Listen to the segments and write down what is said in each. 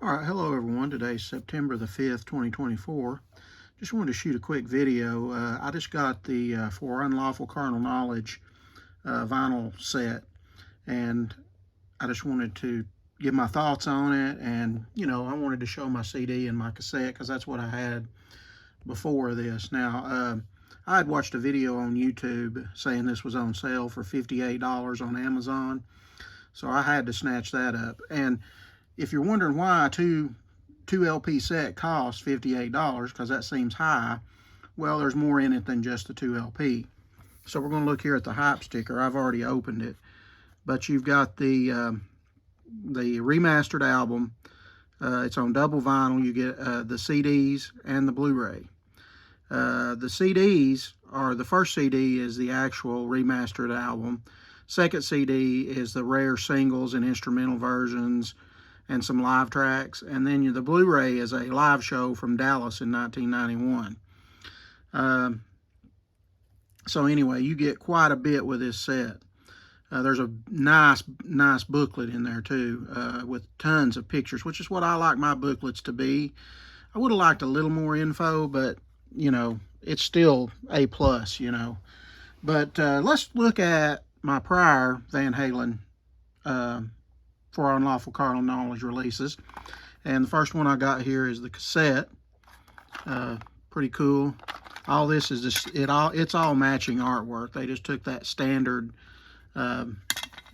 All right, hello everyone. Today's September the 5th, 2024. Just wanted to shoot a quick video. I just got the For Unlawful Carnal Knowledge vinyl set, and I just wanted to give my thoughts on it. And, I wanted to show my CD and my cassette because that's what I had before this. Now, I had watched a video on YouTube saying this was on sale for $58 on Amazon, so I had to snatch that up. And if you're wondering why a two LP set costs $58, because that seems high, well, there's more in it than just the 2 LP. So we're going to look here at the hype sticker. I've already opened it, but you've got the remastered album. It's on double vinyl. You get the CDs and the Blu-ray. The CDs are, the first CD is the actual remastered album. Second CD is the rare singles and instrumental versions and some live tracks. And then the Blu-ray is a live show from Dallas in 1991. So anyway, you get quite a bit with this set. There's a nice booklet in there too, with tons of pictures, which is what I like my booklets to be. I would have liked a little more info, but it's still A+, But let's look at my prior Van Halen For Unlawful Carnal Knowledge releases. And the first one I got here is the cassette. Pretty cool. All this is just, it's all matching artwork. They just took that standard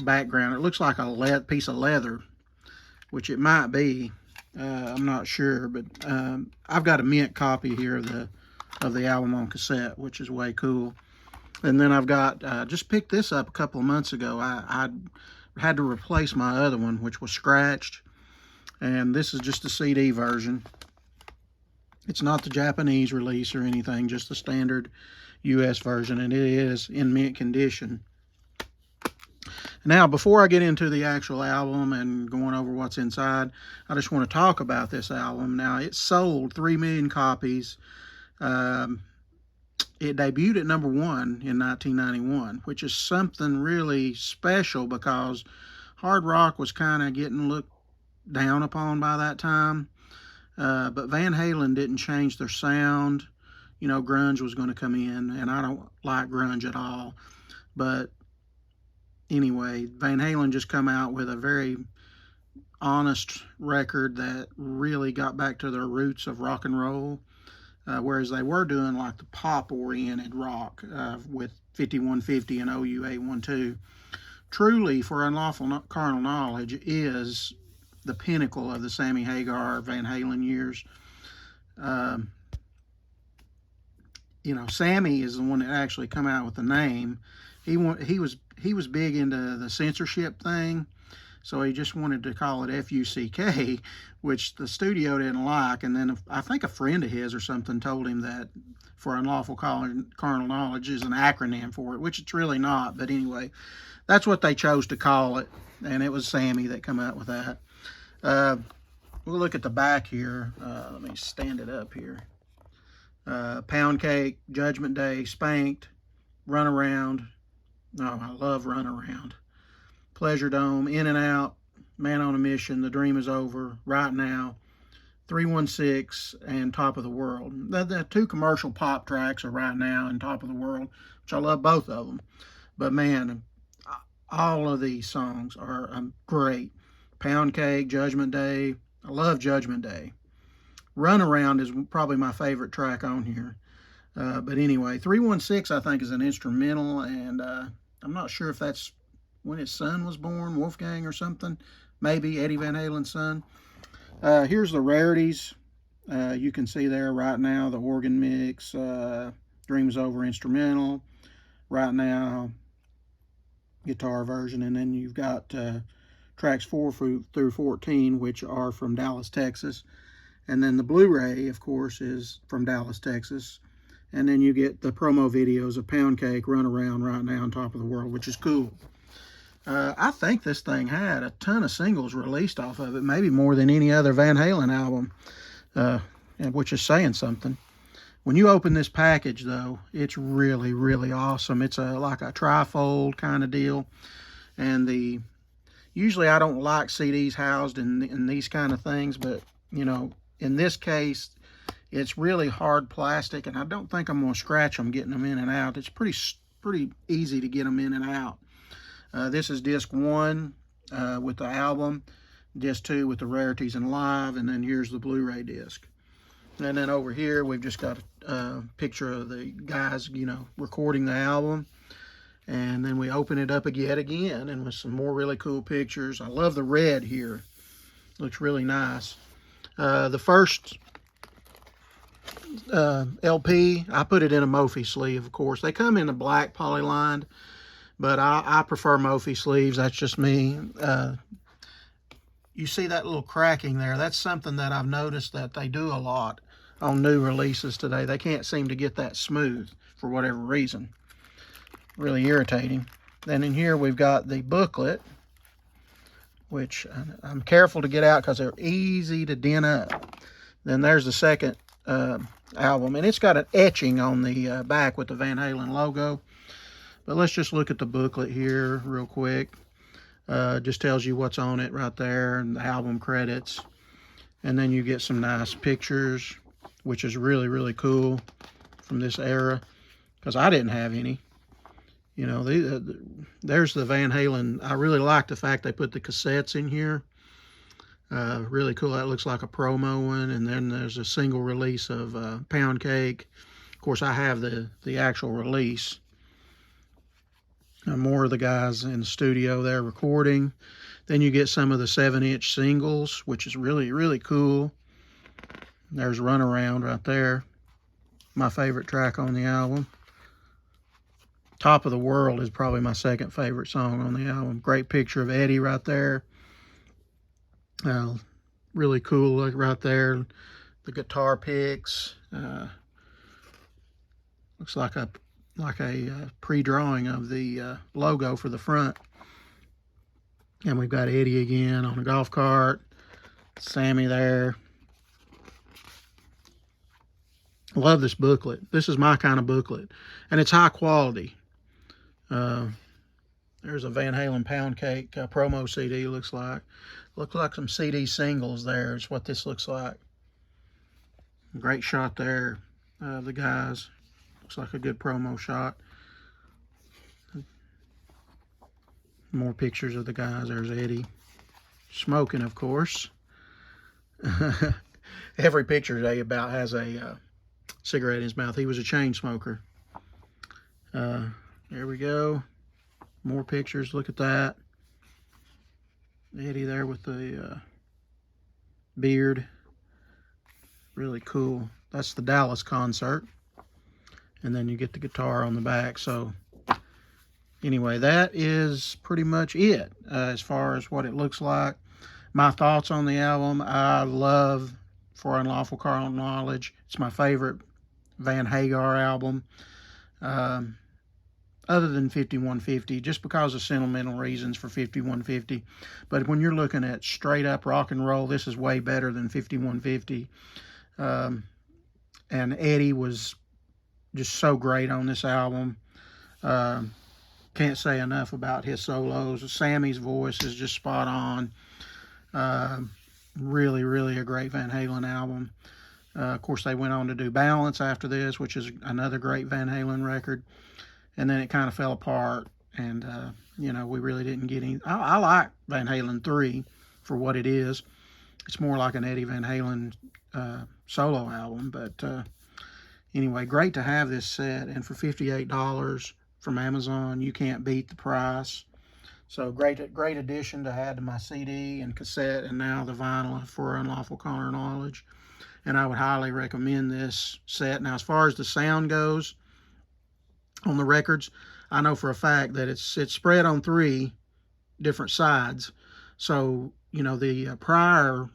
background. It looks like a piece of leather, which it might be. I'm not sure, but I've got a mint copy here of the album on cassette, which is way cool. And then I've got, just picked this up a couple of months ago. I had to replace my other one, which was scratched. And this is just the CD version. It's not the Japanese release or anything, just the standard US version, and it is in mint condition. Now, before I get into the actual album and going over what's inside, I just want to talk about this album. Now, it sold 3 million copies. It debuted at #1 in 1991, which is something really special because hard rock was kind of getting looked down upon by that time. But Van Halen didn't change their sound. Grunge was going to come in, and I don't like grunge at all. But anyway, Van Halen just come out with a very honest record that really got back to their roots of rock and roll. Whereas they were doing like the pop-oriented rock with 5150 and OU 812. Truly, For Unlawful Carnal Knowledge is the pinnacle of the Sammy Hagar Van Halen years. Sammy is the one that actually come out with the name. He was big into the censorship thing, so he just wanted to call it FUCK, which the studio didn't like. And then I think a friend of his or something told him that For Unlawful Carnal Knowledge is an acronym for it, which it's really not. But anyway, that's what they chose to call it, and it was Sammy that come out with that. We'll look at the back here. Let me stand it up here. Pound Cake, Judgment Day, Spanked, Run Around. Oh, I love Run Around. Pleasure Dome, In and Out, Man on a Mission, The Dream is Over, Right Now, 316, and Top of the World. The 2 commercial pop tracks are Right Now and Top of the World, which I love both of them. But man, all of these songs are great. Pound Cake, Judgment Day. I love Judgment Day. Run Around is probably my favorite track on here. But anyway, 316 I think is an instrumental, and I'm not sure if that's when his son was born, Wolfgang or something. Maybe Eddie Van Halen's son. Here's the rarities. You can see there Right Now, the organ mix, Dreams Over instrumental, Right Now guitar version, and then you've got tracks 4 through 14, which are from Dallas, Texas. And then the Blu-ray, of course, is from Dallas, Texas. And then you get the promo videos of Pound Cake, Run Around, Right Now, and Top of the World, which is cool. I think this thing had a ton of singles released off of it, maybe more than any other Van Halen album, which is saying something. When you open this package, though, it's really, really awesome. It's like a trifold kind of deal. And Usually I don't like CDs housed in these kind of things, but you know, in this case, it's really hard plastic, and I don't think I'm gonna scratch them getting them in and out. It's pretty easy to get them in and out. This is disc 1 with the album, disc 2 with the rarities and live, and then here's the Blu-ray disc. And then over here we've just got a picture of the guys, you know, recording the album. And then we open it up yet again, and with some more really cool pictures. I love the red here. Looks really nice. The first LP, I put it in a Mophie sleeve, of course. They come in a black polylined, but I prefer Mophie sleeves. That's just me. You see that little cracking there? That's something that I've noticed that they do a lot on new releases today. They can't seem to get that smooth for whatever reason. Really irritating. Then in here we've got the booklet, which I'm careful to get out because they're easy to dent up. Then there's the second album, and it's got an etching on the back with the Van Halen logo. But let's just look at the booklet here real quick. Just tells you what's on it right there, and the album credits. And then you get some nice pictures, which is really, really cool from this era, because I didn't have any. You know, there's the Van Halen. I really like the fact they put the cassettes in here. Really cool. That looks like a promo one. And then there's a single release of Pound Cake. Of course, I have the actual release. More of the guys in the studio there recording. Then you get some of the 7-inch singles, which is really, really cool. There's Runaround right there. My favorite track on the album. Top of the World is probably my second favorite song on the album. Great picture of Eddie right there. Really cool look right there. The guitar picks. Looks like a pre-drawing of the logo for the front. And we've got Eddie again on a golf cart. Sammy there. Love this booklet. This is my kind of booklet. And it's high quality. There's a Van Halen Pound Cake promo CD, looks like. Looks like some CD singles there is what this looks like. Great shot there of the guys. Looks like a good promo shot. More pictures of the guys. There's Eddie. Smoking, of course. Every picture today about has a cigarette in his mouth. He was a chain smoker. There we go. More pictures. Look at that. Eddie there with the beard. Really cool. That's the Dallas concert. And then you get the guitar on the back. So anyway, that is pretty much it as far as what it looks like. My thoughts on the album. I love For Unlawful Carnal Knowledge. It's my favorite Van Hagar album. Other than 5150, just because of sentimental reasons for 5150. But when you're looking at straight up rock and roll, this is way better than 5150. And Eddie was just so great on this album. Can't say enough about his solos. Sammy's voice is just spot on. Really, really a great Van Halen album. Of course, they went on to do Balance after this, which is another great Van Halen record. And then it kind of fell apart, and, you know, we really didn't get any. I like Van Halen 3 for what it is. It's more like an Eddie Van Halen solo album. But anyway, great to have this set. And for $58 from Amazon, you can't beat the price. So great addition to add to my CD and cassette, and now the vinyl for Unlawful Carnal Knowledge. And I would highly recommend this set. Now, as far as the sound goes, on the records, I know for a fact that it's spread on 3 different sides. So, you know, the prior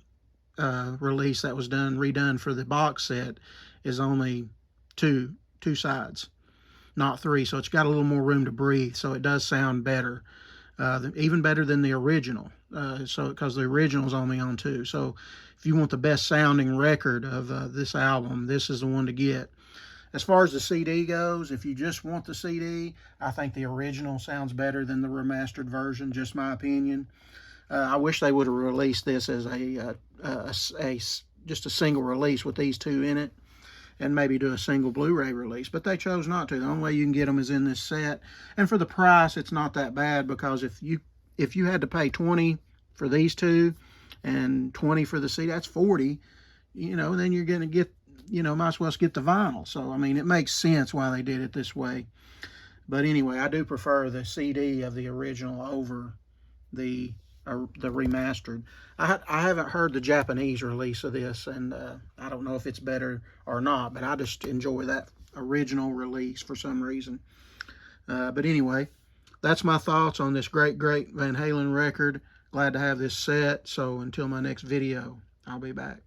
release that was redone for the box set is only two sides, not 3. So it's got a little more room to breathe. So it does sound better, even better than the original. Because the original is only on 2. So if you want the best sounding record of this album, this is the one to get. As far as the CD goes, if you just want the CD, I think the original sounds better than the remastered version, just my opinion. I wish they would have released this as just a single release with these two in it, and maybe do a single Blu-ray release, but they chose not to. The only way you can get them is in this set, and for the price, it's not that bad, because if you had to pay 20 for these two and 20 for the CD, that's 40. You know, then you're going to get, you know, might as well get the vinyl. So I mean, it makes sense why they did it this way. But anyway, I do prefer the CD of the original over the remastered. I haven't heard the Japanese release of this, and I don't know if it's better or not, but I just enjoy that original release for some reason. But anyway, that's my thoughts on this great Van Halen record. Glad to have this set. So until my next video, I'll be back.